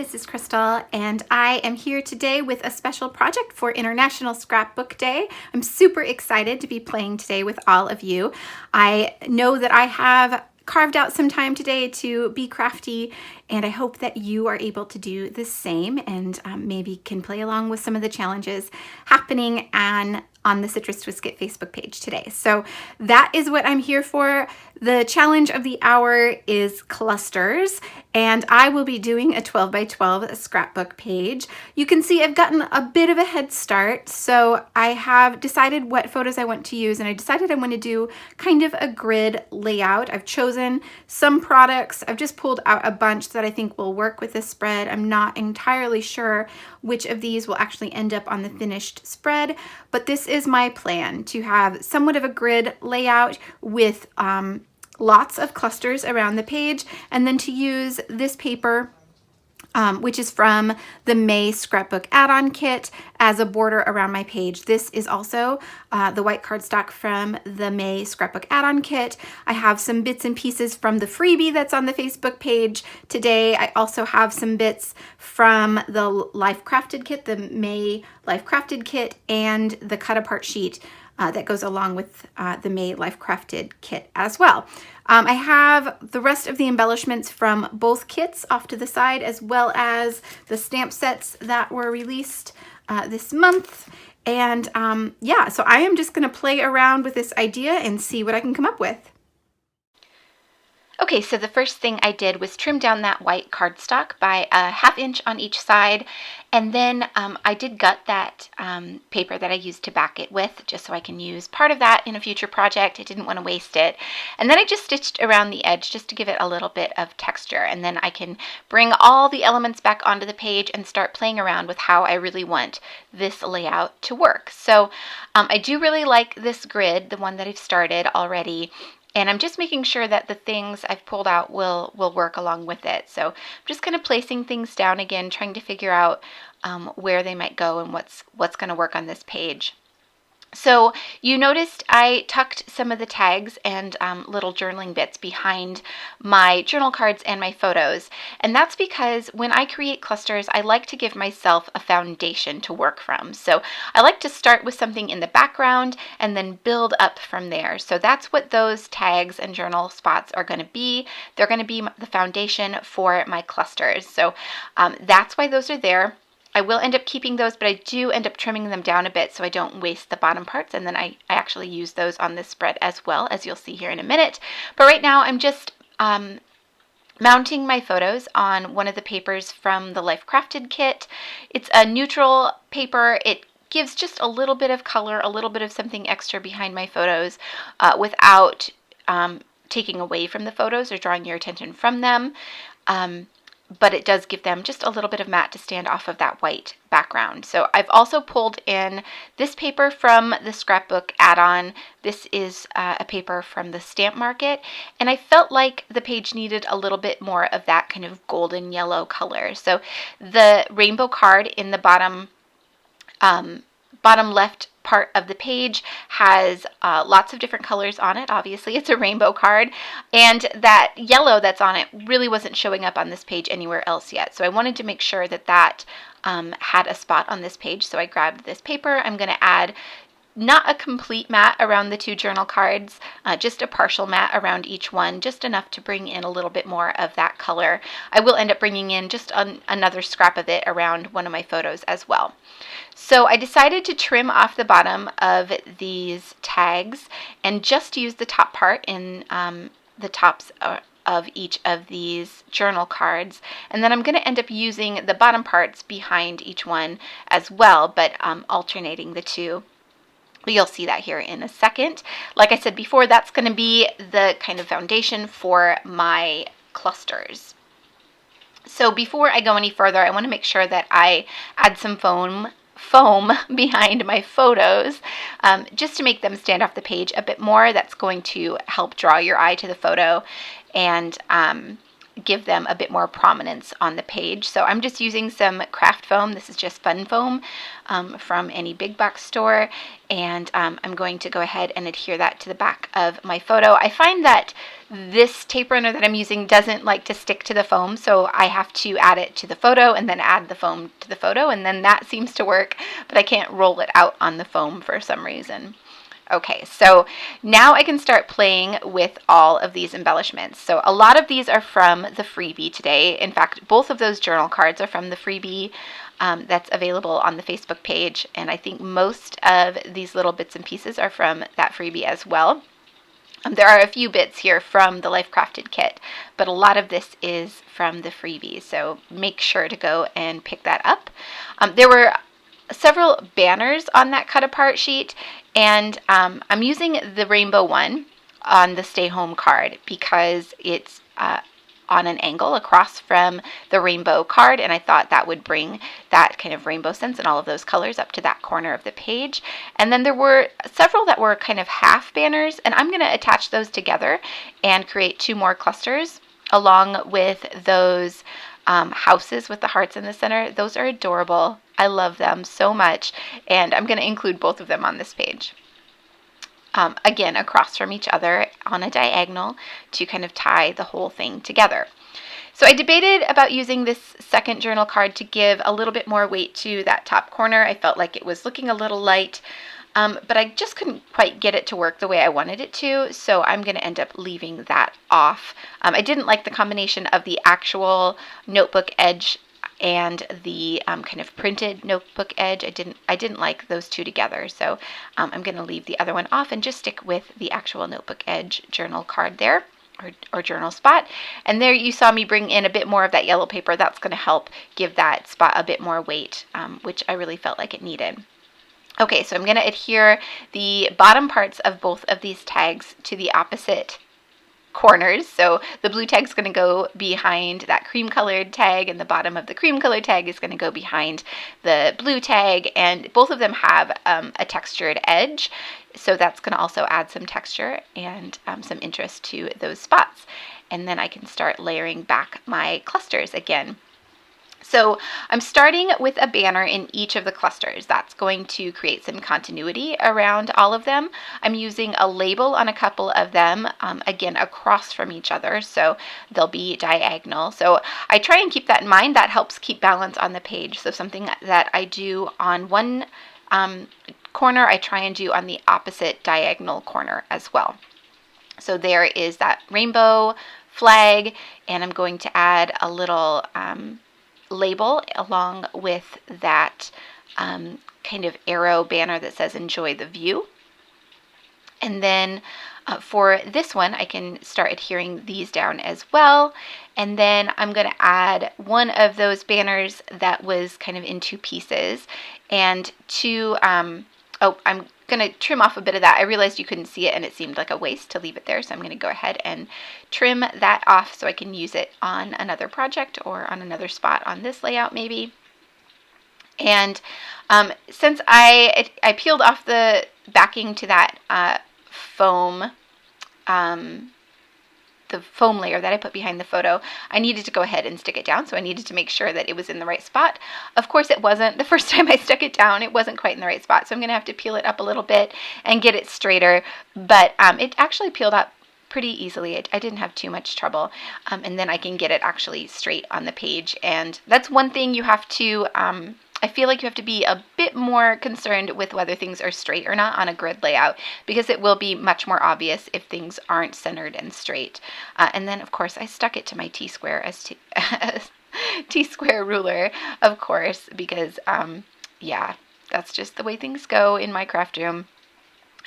this is Krystal, and I am here today with a special project for International Scrapbook Day. I'm super excited to be playing today with all of you. I know that I have carved out some time today to be crafty, and I hope that you are able to do the same and maybe can play along with some of the challenges happening on the Citrus Twistkit Facebook page today. So that is what I'm here for. The challenge of the hour is clusters, and I will be doing a 12 by 12 scrapbook page. You can see I've gotten a bit of a head start, so I have decided what photos I want to use, and I decided I want to do kind of a grid layout. I've chosen some products. I've just pulled out a bunch that I think will work with this spread. I'm not entirely sure which of these will actually end up on the finished spread, but this is my plan, to have somewhat of a grid layout with lots of clusters around the page, and then to use this paper which is from the May Scrapbook add-on kit as a border around my page. This is also the white cardstock from the May Scrapbook add-on kit. I have some bits and pieces from the freebie that's on the Facebook page today. I also have some bits from the Life Crafted kit, the May Life Crafted kit, and the cut apart sheet that goes along with the May Life Crafted kit as well. I have the rest of the embellishments from both kits off to the side, as well as the stamp sets that were released this month. And yeah, so I am just going to play around with this idea and see what I can come up with. Okay, so the first thing I did was trim down that white cardstock by a 1/2 inch on each side, and then I did gut that paper that I used to back it with, just so I can use part of that in a future project. I didn't want to waste it. And then I just stitched around the edge just to give it a little bit of texture, and then I can bring all the elements back onto the page and start playing around with how I really want this layout to work. So I do really like this grid, the one that I've started already. And I'm just making sure that the things I've pulled out will work along with it. So I'm just kind of placing things down again, trying to figure out where they might go and what's going to work on this page. So you noticed I tucked some of the tags and little journaling bits behind my journal cards and my photos. And that's because when I create clusters, I like to give myself a foundation to work from. So I like to start with something in the background and then build up from there. So that's what those tags and journal spots are going to be. They're going to be the foundation for my clusters. So that's why those are there. I will end up keeping those, but I do end up trimming them down a bit so I don't waste the bottom parts, and then I actually use those on this spread as well, as you'll see here in a minute. But right now I'm just mounting my photos on one of the papers from the Life Crafted kit. It's a neutral paper. It gives just a little bit of color, a little bit of something extra behind my photos without taking away from the photos or drawing your attention from them. But it does give them just a little bit of matte to stand off of that white background. So I've also pulled in this paper from the Scrapbook add-on. This is a paper from the Stamp Market, and I felt like the page needed a little bit more of that kind of golden yellow color. So the rainbow card in the bottom left part of the page has lots of different colors on it. Obviously, it's a rainbow card, and that yellow that's on it really wasn't showing up on this page anywhere else yet. So I wanted to make sure that that had a spot on this page. So I grabbed this paper. I'm going to add not a complete mat around the two journal cards, just a partial mat around each one, just enough to bring in a little bit more of that color. I will end up bringing in just another scrap of it around one of my photos as well. So I decided to trim off the bottom of these tags and just use the top part in the tops of each of these journal cards, and then I'm going to end up using the bottom parts behind each one as well, but alternating the two. You'll see that here in a second. Like I said before, that's going to be the kind of foundation for my clusters. So before I go any further, I want to make sure that I add some foam behind my photos just to make them stand off the page a bit more. That's going to help draw your eye to the photo. And give them a bit more prominence on the page. So I'm just using some craft foam. This is just fun foam from any big box store, and I'm going to go ahead and adhere that to the back of my photo. I find that this tape runner that I'm using doesn't like to stick to the foam, so I have to add it to the photo and then add the foam to the photo, and then that seems to work, but I can't roll it out on the foam for some reason. Okay, so now I can start playing with all of these embellishments. So a lot of these are from the freebie today. In fact, both of those journal cards are from the freebie that's available on the Facebook page. And I think most of these little bits and pieces are from that freebie as well. There are a few bits here from the Life Crafted kit, but a lot of this is from the freebie. So make sure to go and pick that up. There were several banners on that cut apart sheet, and I'm using the rainbow one on the stay home card because it's on an angle across from the rainbow card, and I thought that would bring that kind of rainbow sense and all of those colors up to that corner of the page. And then there were several that were kind of half banners, and I'm going to attach those together and create 2 more clusters along with those houses with the hearts in the center. Those are adorable. I love them so much, and I'm going to include both of them on this page. Again, across from each other on a diagonal to kind of tie the whole thing together. So I debated about using this second journal card to give a little bit more weight to that top corner. I felt like it was looking a little light, but I just couldn't quite get it to work the way I wanted it to, so I'm going to end up leaving that off. I didn't like the combination of the actual notebook edge and the kind of printed notebook edge. I didn't like those two together, so I'm going to leave the other one off and just stick with the actual notebook edge journal card there, or journal spot. And there you saw me bring in a bit more of that yellow paper. That's going to help give that spot a bit more weight, which I really felt like it needed. Okay, so I'm going to adhere the bottom parts of both of these tags to the opposite corners. So the blue tag is going to go behind that cream colored tag, and the bottom of the cream colored tag is going to go behind the blue tag, and both of them have a textured edge, so that's going to also add some texture and some interest to those spots. And then I can start layering back my clusters again. So I'm starting with a banner in each of the clusters. That's going to create some continuity around all of them. I'm using a label on a couple of them, again, across from each other, so they'll be diagonal. So I try and keep that in mind. That helps keep balance on the page. So something that I do on one corner, I try and do on the opposite diagonal corner as well. So there is that rainbow flag, and I'm going to add a little label along with that kind of arrow banner that says enjoy the view. And then for this one, I can start adhering these down as well. And then I'm going to add one of those banners that was kind of in 2 pieces, and I'm going to trim off a bit of that. I realized you couldn't see it and it seemed like a waste to leave it there, so I'm going to go ahead and trim that off so I can use it on another project or on another spot on this layout maybe. And since I peeled off the backing to that foam, the foam layer that I put behind the photo, I needed to go ahead and stick it down, so I needed to make sure that it was in the right spot. Of course, it wasn't. The first time I stuck it down, it wasn't quite in the right spot, so I'm going to have to peel it up a little bit and get it straighter, but it actually peeled up pretty easily. I didn't have too much trouble, and then I can get it actually straight on the page. And that's one thing you have to I feel like you have to be a bit more concerned with whether things are straight or not on a grid layout, because it will be much more obvious if things aren't centered and straight. And then, of course, I stuck it to my T-square as T-square ruler, of course, because, yeah, that's just the way things go in my craft room.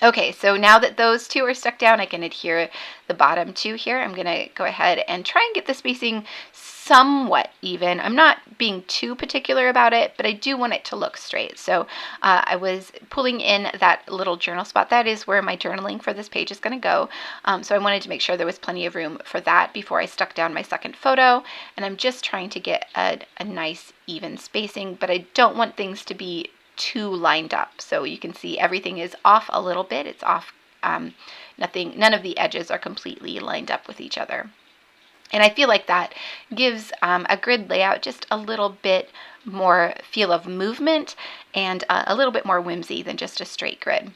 Okay, so now that those 2 are stuck down, I can adhere the bottom 2 here. I'm going to go ahead and try and get the spacing somewhat even. I'm not being too particular about it, but I do want it to look straight. So I was pulling in that little journal spot. That is where my journaling for this page is going to go. So I wanted to make sure there was plenty of room for that before I stuck down my second photo. And I'm just trying to get a nice even spacing, but I don't want things to be too lined up. So you can see everything is off a little bit. It's off, none of the edges are completely lined up with each other. And I feel like that gives a grid layout just a little bit more feel of movement and a little bit more whimsy than just a straight grid.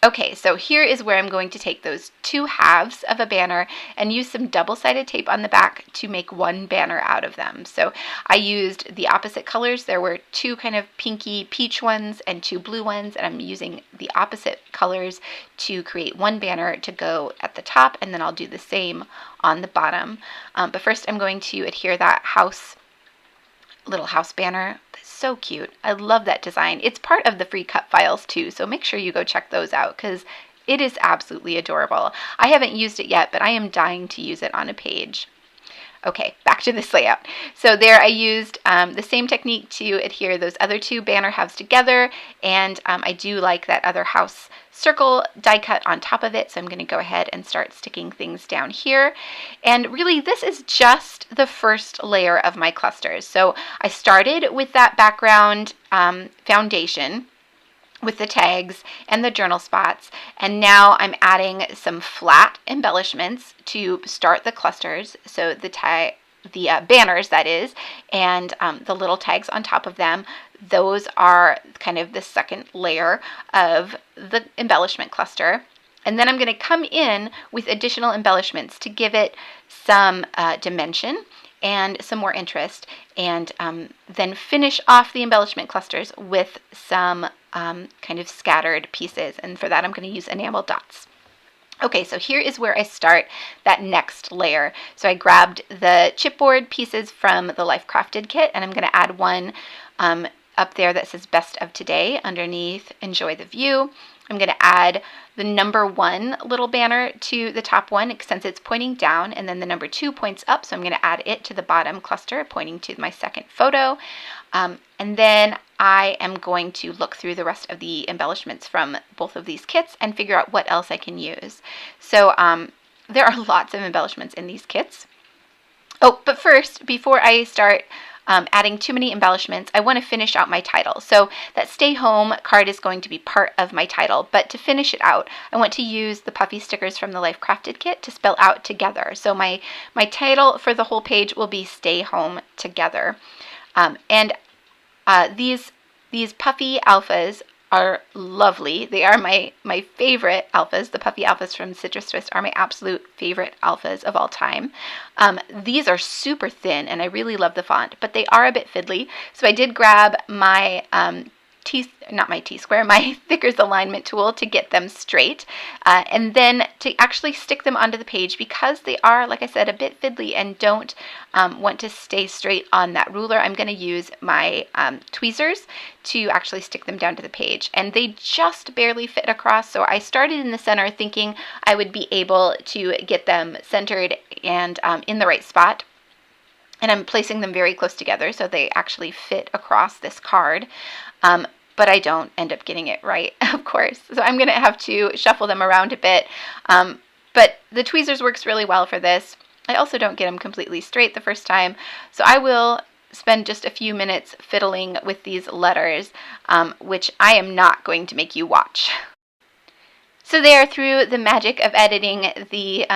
Okay, so here is where I'm going to take those two halves of a banner and use some double-sided tape on the back to make one banner out of them. So I used the opposite colors. There were two kind of pinky peach ones and two blue ones, and I'm using the opposite colors to create one banner to go at the top, and then I'll do the same on the bottom. But first I'm going to adhere that little house banner. That's so cute. I love that design. It's part of the free cut files too, so make sure you go check those out because it is absolutely adorable. I haven't used it yet, but I am dying to use it on a page. Okay, back to this layout. So there I used the same technique to adhere those other two banner halves together, and I do like that other house circle die cut on top of it, so I'm going to go ahead and start sticking things down here. And really this is just the first layer of my clusters. So I started with that background foundation with the tags and the journal spots, and now I'm adding some flat embellishments to start the clusters. So the banners, that is, and the little tags on top of them, those are kind of the second layer of the embellishment cluster. And then I'm going to come in with additional embellishments to give it some dimension and some more interest, and then finish off the embellishment clusters with some kind of scattered pieces, and for that I'm going to use enamel dots. Okay, so here is where I start that next layer. So I grabbed the chipboard pieces from the Life Crafted kit, and I'm going to add one up there that says Best of Today underneath Enjoy the View. I'm going to add the number 1 little banner to the top one since it's pointing down, and then the number 2 points up, so I'm going to add it to the bottom cluster pointing to my second photo. And then I am going to look through the rest of the embellishments from both of these kits and figure out what else I can use. So there are lots of embellishments in these kits. Oh, but first, before I start adding too many embellishments, I want to finish out my title. So that Stay Home card is going to be part of my title, but to finish it out, I want to use the puffy stickers from the Life Crafted kit to spell out together. So my title for the whole page will be Stay Home Together. These puffy alphas are lovely. They are my favorite alphas. The puffy alphas from Citrus Twist are my absolute favorite alphas of all time. These are super thin, and I really love the font, but they are a bit fiddly. So I did grab my my Thickers alignment tool to get them straight, and then to actually stick them onto the page, because they are, like I said, a bit fiddly and don't want to stay straight on that ruler. I'm going to use my tweezers to actually stick them down to the page, and they just barely fit across. So I started in the center thinking I would be able to get them centered and in the right spot, and I'm placing them very close together so they actually fit across this card. But I don't end up getting it right, of course. So I'm going to have to shuffle them around a bit. But the tweezers works really well for this. I also don't get them completely straight the first time. So I will spend just a few minutes fiddling with these letters, which I am not going to make you watch. So there, through the magic of editing, the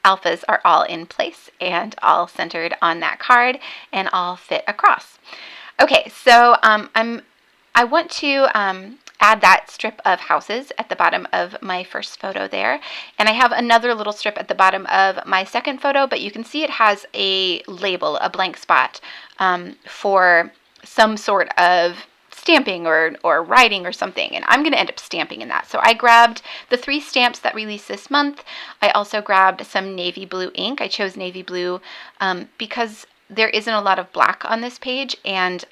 alphas are all in place and all centered on that card and all fit across. Okay, so I want to add that strip of houses at the bottom of my first photo there, and I have another little strip at the bottom of my second photo, but you can see it has a label, a blank spot, for some sort of stamping or writing or something, and I'm going to end up stamping in that. So I grabbed the 3 stamps that released this month. I also grabbed some navy blue ink. I chose navy blue because there isn't a lot of black on this page, and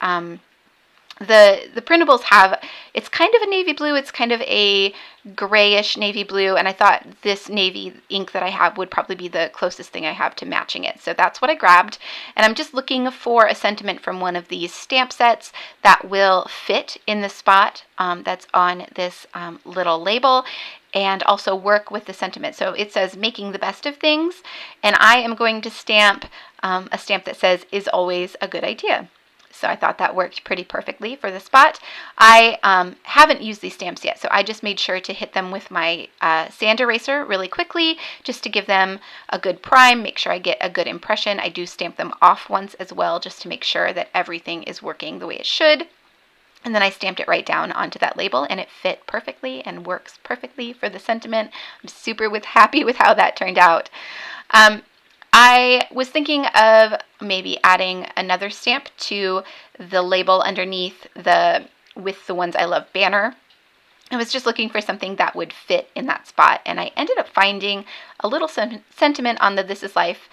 the printables have, it's kind of a navy blue, it's kind of a grayish navy blue, and I thought this navy ink that I have would probably be the closest thing I have to matching it. So that's what I grabbed, and I'm just looking for a sentiment from one of these stamp sets that will fit in the spot that's on this little label, and also work with the sentiment. So it says making the best of things, and I am going to stamp a stamp that says is always a good idea. So I thought that worked pretty perfectly for the spot. I haven't used these stamps yet, so I just made sure to hit them with my sand eraser really quickly just to give them a good prime, make sure I get a good impression. I do stamp them off once as well just to make sure that everything is working the way it should. And then I stamped it right down onto that label, and it fit perfectly and works perfectly for the sentiment. I'm super happy with how that turned out. I was thinking of maybe adding another stamp to the label underneath the With the Ones I Love banner. I was just looking for something that would fit in that spot, and I ended up finding a little sentiment on the This Is Life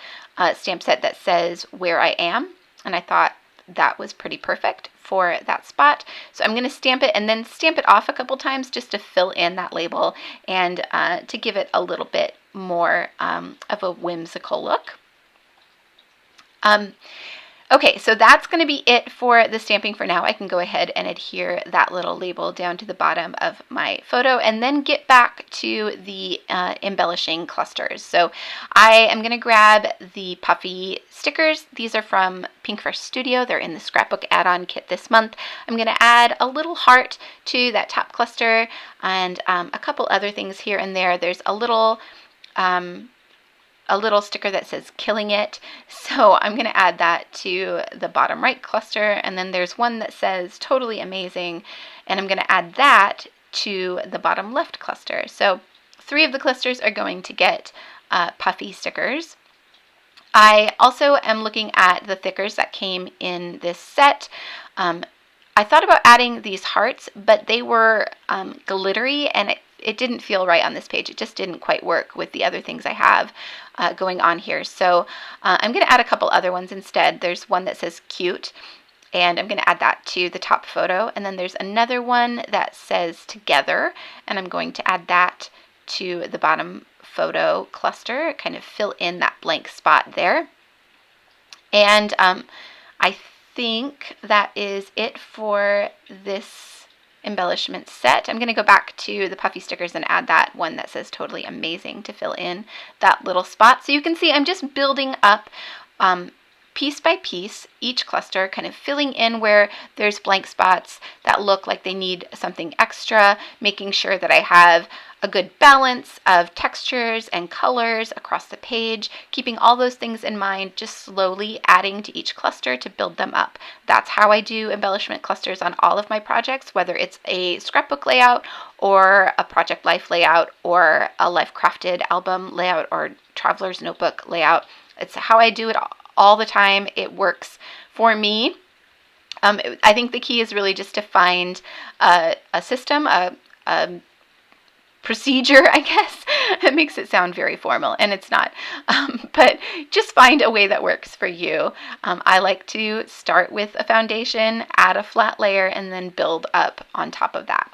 stamp set that says Where I Am, and I thought that was pretty perfect for that spot. So I'm going to stamp it and then stamp it off a couple times just to fill in that label and to give it a little bit more of a whimsical look. Okay, so that's going to be it for the stamping for now. I can go ahead and adhere that little label down to the bottom of my photo and then get back to the embellishing clusters. So I am going to grab the puffy stickers. These are from Pinkfresh Studio. They're in the Scrapbook add-on kit this month. I'm going to add a little heart to that top cluster and a couple other things here and there. There's a little sticker that says Killing It. So I'm going to add that to the bottom right cluster. And then there's one that says Totally Amazing. And I'm going to add that to the bottom left cluster. So 3 of the clusters are going to get puffy stickers. I also am looking at the thickers that came in this set. I thought about adding these hearts, but they were glittery and it didn't feel right on this page. It just didn't quite work with the other things I have going on here. So I'm going to add a couple other ones instead. There's one that says Cute, and I'm going to add that to the top photo. And then there's another one that says Together, and I'm going to add that to the bottom photo cluster, kind of fill in that blank spot there. And I think that is it for this embellishment set. I'm going to go back to the puffy stickers and add that one that says Totally Amazing to fill in that little spot. So you can see I'm just building up piece by piece, each cluster, kind of filling in where there's blank spots that look like they need something extra, making sure that I have a good balance of textures and colors across the page, keeping all those things in mind, just slowly adding to each cluster to build them up. That's how I do embellishment clusters on all of my projects, whether it's a scrapbook layout or a project life layout or a life crafted album layout or traveler's notebook layout. It's how I do it all the time. It works for me. I think the key is really just to find a system, a procedure, I guess. It makes it sound very formal, and it's not. But just find a way that works for you. I like to start with a foundation, add a flat layer, and then build up on top of that.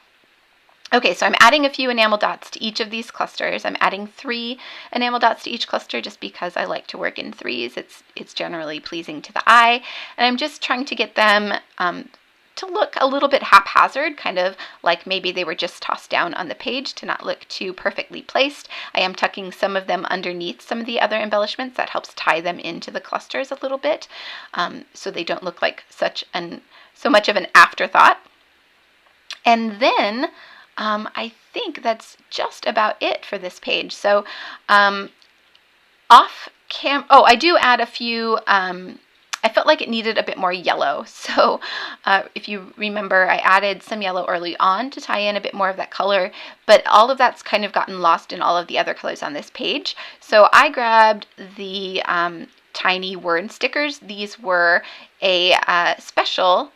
Okay, so I'm adding a few enamel dots to each of these clusters. I'm adding 3 enamel dots to each cluster just because I like to work in 3s. It's generally pleasing to the eye. And I'm just trying to get them to look a little bit haphazard, kind of like maybe they were just tossed down on the page to not look too perfectly placed. I am tucking some of them underneath some of the other embellishments. That helps tie them into the clusters a little bit so they don't look like so much of an afterthought. And then I think that's just about it for this page. So I do add a few, I felt like it needed a bit more yellow. So if you remember, I added some yellow early on to tie in a bit more of that color, but all of that's kind of gotten lost in all of the other colors on this page. So I grabbed the tiny word stickers. These were a special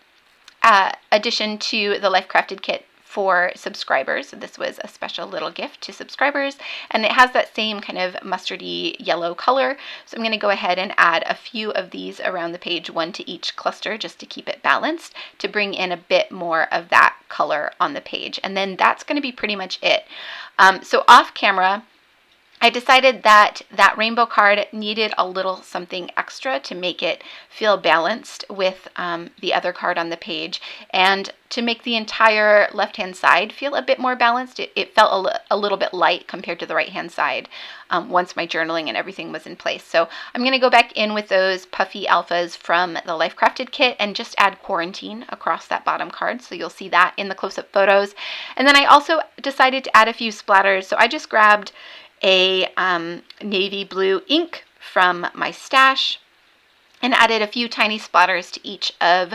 addition to the Life Crafted kit for subscribers. So this was a special little gift to subscribers, and it has that same kind of mustardy yellow color. So I'm going to go ahead and add a few of these around the page, 1 to each cluster, just to keep it balanced, to bring in a bit more of that color on the page. And then that's going to be pretty much it. So off camera, I decided that that rainbow card needed a little something extra to make it feel balanced with the other card on the page, and to make the entire left-hand side feel a bit more balanced. It felt a little bit light compared to the right-hand side once my journaling and everything was in place. So I'm going to go back in with those puffy alphas from the Life Crafted kit and just add quarantine across that bottom card. So you'll see that in the close-up photos. And then I also decided to add a few splatters. So I just grabbed a navy blue ink from my stash and added a few tiny splatters to each of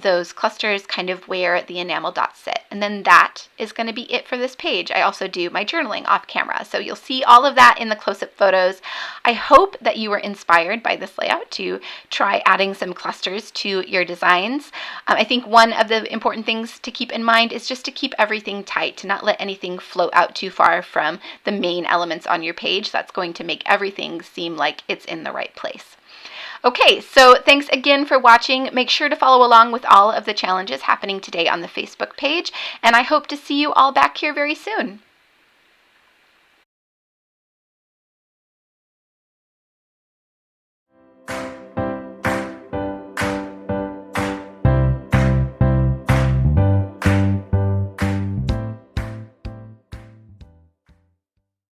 those clusters, kind of where the enamel dots sit. And then that is going to be it for this page. I also do my journaling off camera, so you'll see all of that in the close-up photos. I hope that you were inspired by this layout to try adding some clusters to your designs. I think one of the important things to keep in mind is just to keep everything tight, to not let anything float out too far from the main elements on your page. That's going to make everything seem like it's in the right place. Okay, so thanks again for watching. Make sure to follow along with all of the challenges happening today on the Facebook page, and I hope to see you all back here very soon.